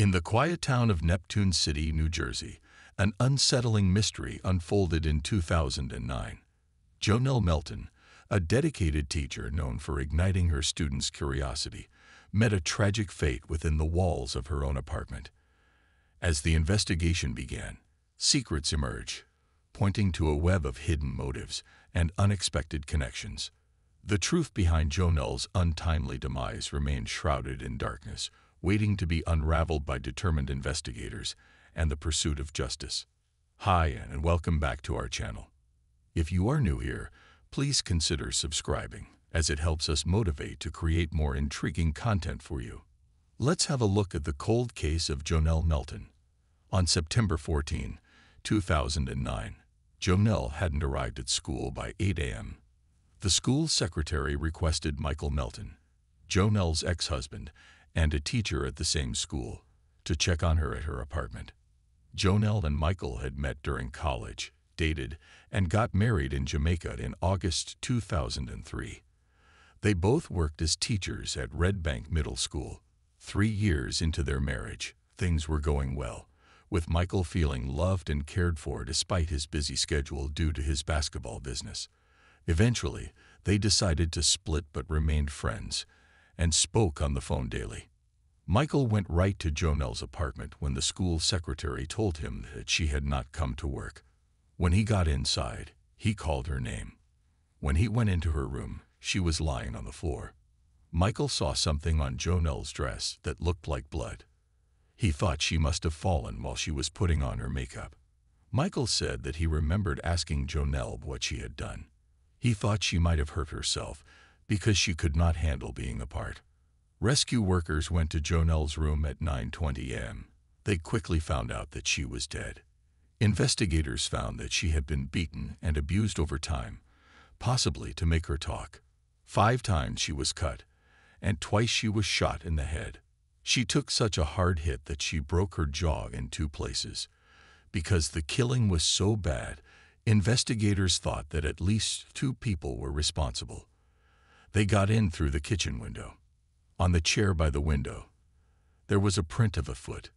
In the quiet town of Neptune City, New Jersey, an unsettling mystery unfolded in 2009. Jonelle Melton, a dedicated teacher known for igniting her students' curiosity, met a tragic fate within the walls of her own apartment. As the investigation began, secrets emerged, pointing to a web of hidden motives and unexpected connections. The truth behind Jonelle's untimely demise remained shrouded in darkness, waiting to be unraveled by determined investigators and the pursuit of justice. Hi, and welcome back to our channel. If you are new here, please consider subscribing, as it helps us motivate to create more intriguing content for you. Let's have a look at the cold case of Jonelle Melton. On September 14, 2009, Jonelle hadn't arrived at school by 8 a.m. The school secretary requested Michael Melton, Jonelle's ex-husband and a teacher at the same school, to check on her at her apartment. Jonelle and Michael had met during college, dated, and got married in Jamaica in August 2003. They both worked as teachers at Red Bank Middle School. 3 years into their marriage, things were going well, with Michael feeling loved and cared for despite his busy schedule due to his basketball business. Eventually, they decided to split but remained friends and spoke on the phone daily. Michael went right to Jonelle's apartment when the school secretary told him that she had not come to work. When he got inside, he called her name. When he went into her room, she was lying on the floor. Michael saw something on Jonelle's dress that looked like blood. He thought she must have fallen while she was putting on her makeup. Michael said that he remembered asking Jonelle what she had done. He thought she might have hurt herself because she could not handle being apart. Rescue workers went to Jonelle's room at 9:20 a.m. They quickly found out that she was dead. Investigators found that she had been beaten and abused over time, possibly to make her talk. 5 times she was cut, and twice she was shot in the head. She took such a hard hit that she broke her jaw in 2 places. Because the killing was so bad, investigators thought that at least 2 people were responsible. They got in through the kitchen window. On the chair by the window, there was a print of a foot.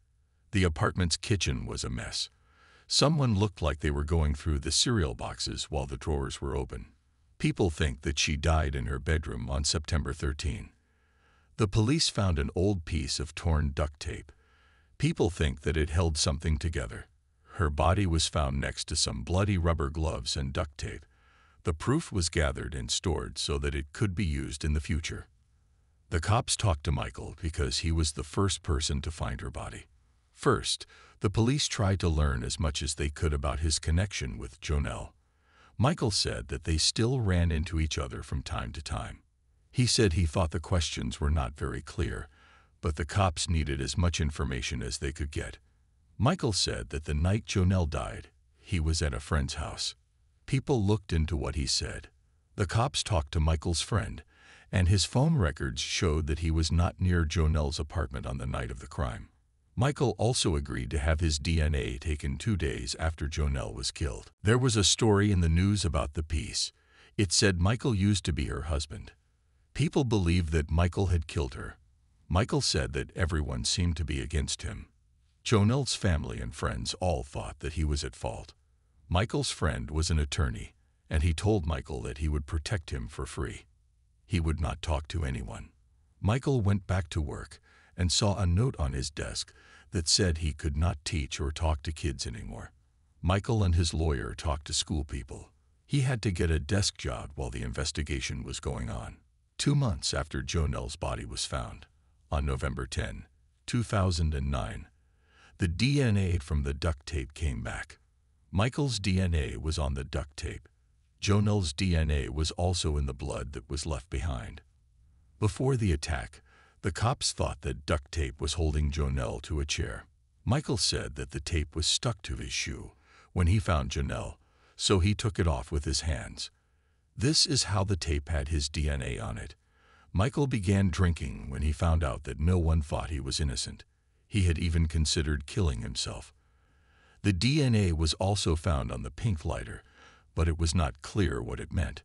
The apartment's kitchen was a mess. Someone looked like they were going through the cereal boxes while the drawers were open. People think that she died in her bedroom on September 13. The police found an old piece of torn duct tape. People think that it held something together. Her body was found next to some bloody rubber gloves and duct tape. The proof was gathered and stored so that it could be used in the future. The cops talked to Michael because he was the first person to find her body. First, the police tried to learn as much as they could about his connection with Jonelle. Michael said that they still ran into each other from time to time. He said he thought the questions were not very clear, but the cops needed as much information as they could get. Michael said that the night Jonelle died, he was at a friend's house. People looked into what he said. The cops talked to Michael's friend, and his phone records showed that he was not near Jonelle's apartment on the night of the crime. Michael also agreed to have his DNA taken 2 days after Jonelle was killed. There was a story in the news about the piece. It said Michael used to be her husband. People believed that Michael had killed her. Michael said that everyone seemed to be against him. Jonelle's family and friends all thought that he was at fault. Michael's friend was an attorney, and he told Michael that he would protect him for free. He would not talk to anyone. Michael went back to work and saw a note on his desk that said he could not teach or talk to kids anymore. Michael and his lawyer talked to school people. He had to get a desk job while the investigation was going on. 2 months after Jonelle's body was found, on November 10, 2009, the DNA from the duct tape came back. Michael's DNA was on the duct tape. Jonelle's DNA was also in the blood that was left behind. Before the attack, the cops thought that duct tape was holding Jonelle to a chair. Michael said that the tape was stuck to his shoe when he found Jonelle, so he took it off with his hands. This is how the tape had his DNA on it. Michael began drinking when he found out that no one thought he was innocent. He had even considered killing himself. The DNA was also found on the pink lighter, but it was not clear what it meant.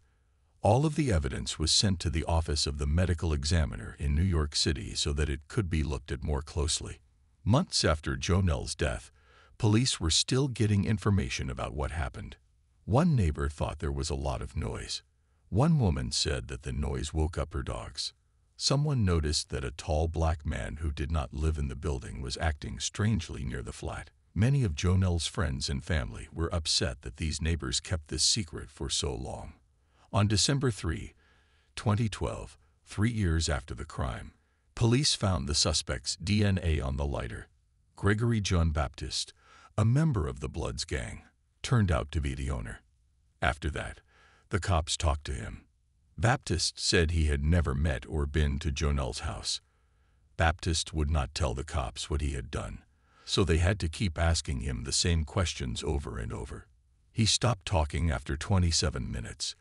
All of the evidence was sent to the office of the medical examiner in New York City so that it could be looked at more closely. Months after Jonelle's death, police were still getting information about what happened. One neighbor thought there was a lot of noise. One woman said that the noise woke up her dogs. Someone noticed that a tall black man who did not live in the building was acting strangely near the flat. Many of Jonelle's friends and family were upset that these neighbors kept this secret for so long. On December 3, 2012, 3 years after the crime, police found the suspect's DNA on the lighter. Gregory John Baptiste, a member of the Bloods gang, turned out to be the owner. After that, the cops talked to him. Baptiste said he had never met or been to Jonelle's house. Baptiste would not tell the cops what he had done, so they had to keep asking him the same questions over and over. He stopped talking after 27 minutes.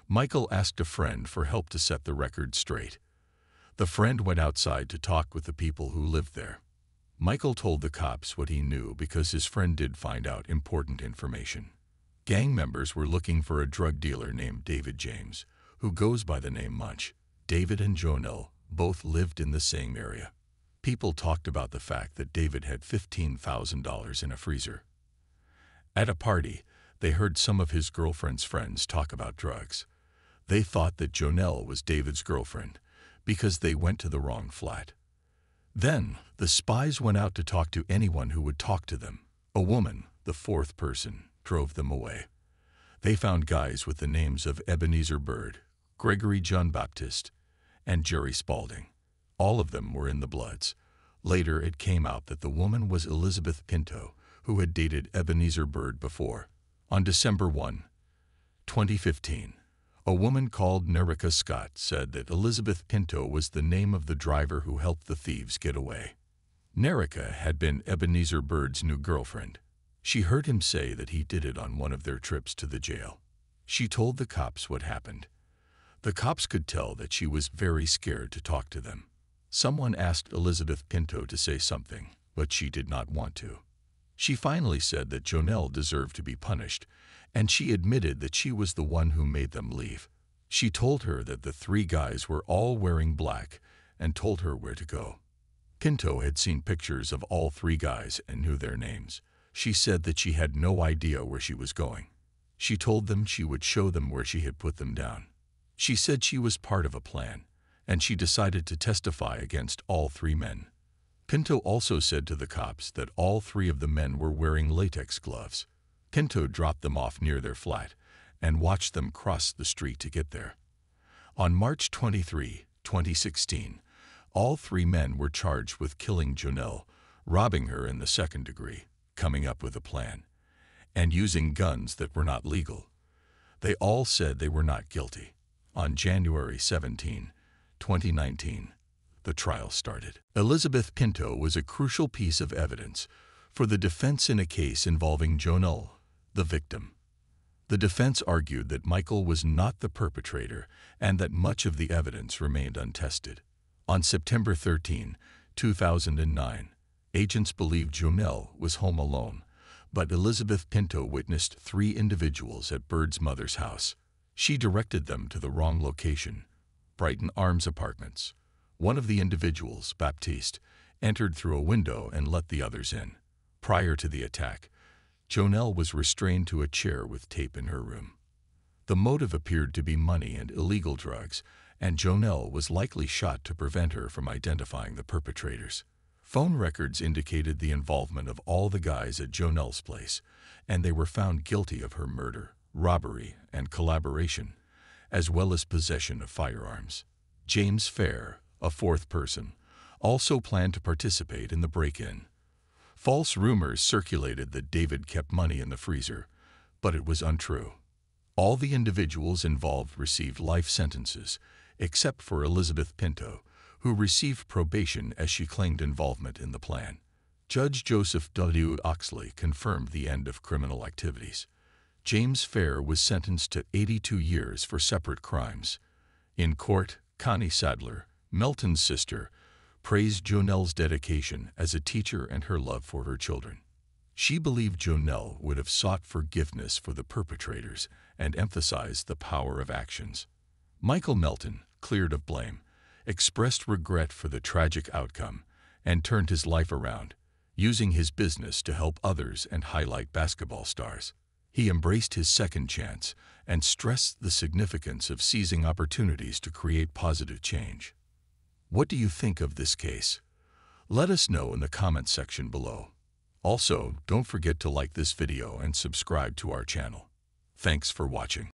Michael asked a friend for help to set the record straight. The friend went outside to talk with the people who lived there. Michael told the cops what he knew because his friend did find out important information. Gang members were looking for a drug dealer named David James, who goes by the name Munch. David and Jonelle both lived in the same area. People talked about the fact that David had $15,000 in a freezer. At a party, they heard some of his girlfriend's friends talk about drugs. They thought that Jonelle was David's girlfriend because they went to the wrong flat. Then, the spies went out to talk to anyone who would talk to them. A woman, the fourth person, drove them away. They found guys with the names of Ebenezer Bird, Gregory John Baptiste, and Jerry Spaulding. All of them were in the Bloods. Later, it came out that the woman was Elizabeth Pinto, who had dated Ebenezer Bird before. On December 1, 2015, a woman called Nerica Scott said that Elizabeth Pinto was the name of the driver who helped the thieves get away. Nerica had been Ebenezer Bird's new girlfriend. She heard him say that he did it on one of their trips to the jail. She told the cops what happened. The cops could tell that she was very scared to talk to them. Someone asked Elizabeth Pinto to say something, but she did not want to. She finally said that Jonelle deserved to be punished, and she admitted that she was the one who made them leave. She told her that the 3 guys were all wearing black and told her where to go. Pinto had seen pictures of all 3 guys and knew their names. She said that she had no idea where she was going. She told them she would show them where she had put them down. She said she was part of a plan, and she decided to testify against all 3 men. Pinto also said to the cops that all 3 of the men were wearing latex gloves. Pinto dropped them off near their flat and watched them cross the street to get there. On March 23, 2016, all 3 men were charged with killing Jonelle, robbing her in the 2nd degree, coming up with a plan, and using guns that were not legal. They all said they were not guilty. On January 17, 2019, the trial started. Elizabeth Pinto was a crucial piece of evidence for the defense in a case involving Jonelle, the victim. The defense argued that Michael was not the perpetrator and that much of the evidence remained untested. On September 13, 2009, agents believed Jonelle was home alone, but Elizabeth Pinto witnessed 3 individuals at Bird's mother's house. She directed them to the wrong location, Brighton Arms Apartments. One of the individuals, Baptiste, entered through a window and let the others in. Prior to the attack, Jonelle was restrained to a chair with tape in her room. The motive appeared to be money and illegal drugs, and Jonelle was likely shot to prevent her from identifying the perpetrators. Phone records indicated the involvement of all the guys at Jonelle's place, and they were found guilty of her murder, robbery, and collaboration, as well as possession of firearms. James Fair, a 4th person, also planned to participate in the break-in. False rumors circulated that David kept money in the freezer, but it was untrue. All the individuals involved received life sentences, except for Elizabeth Pinto, who received probation as she claimed involvement in the plan. Judge Joseph W. Oxley confirmed the end of criminal activities. James Fair was sentenced to 82 years for separate crimes. In court, Connie Sadler, Melton's sister, praised Jonelle's dedication as a teacher and her love for her children. She believed Jonelle would have sought forgiveness for the perpetrators and emphasized the power of actions. Michael Melton, cleared of blame, expressed regret for the tragic outcome and turned his life around. using his business to help others and highlight basketball stars. He embraced his second chance and stressed the significance of seizing opportunities to create positive change. What do you think of this case? Let us know in the comments section below. Also, don't forget to like this video and subscribe to our channel. Thanks for watching.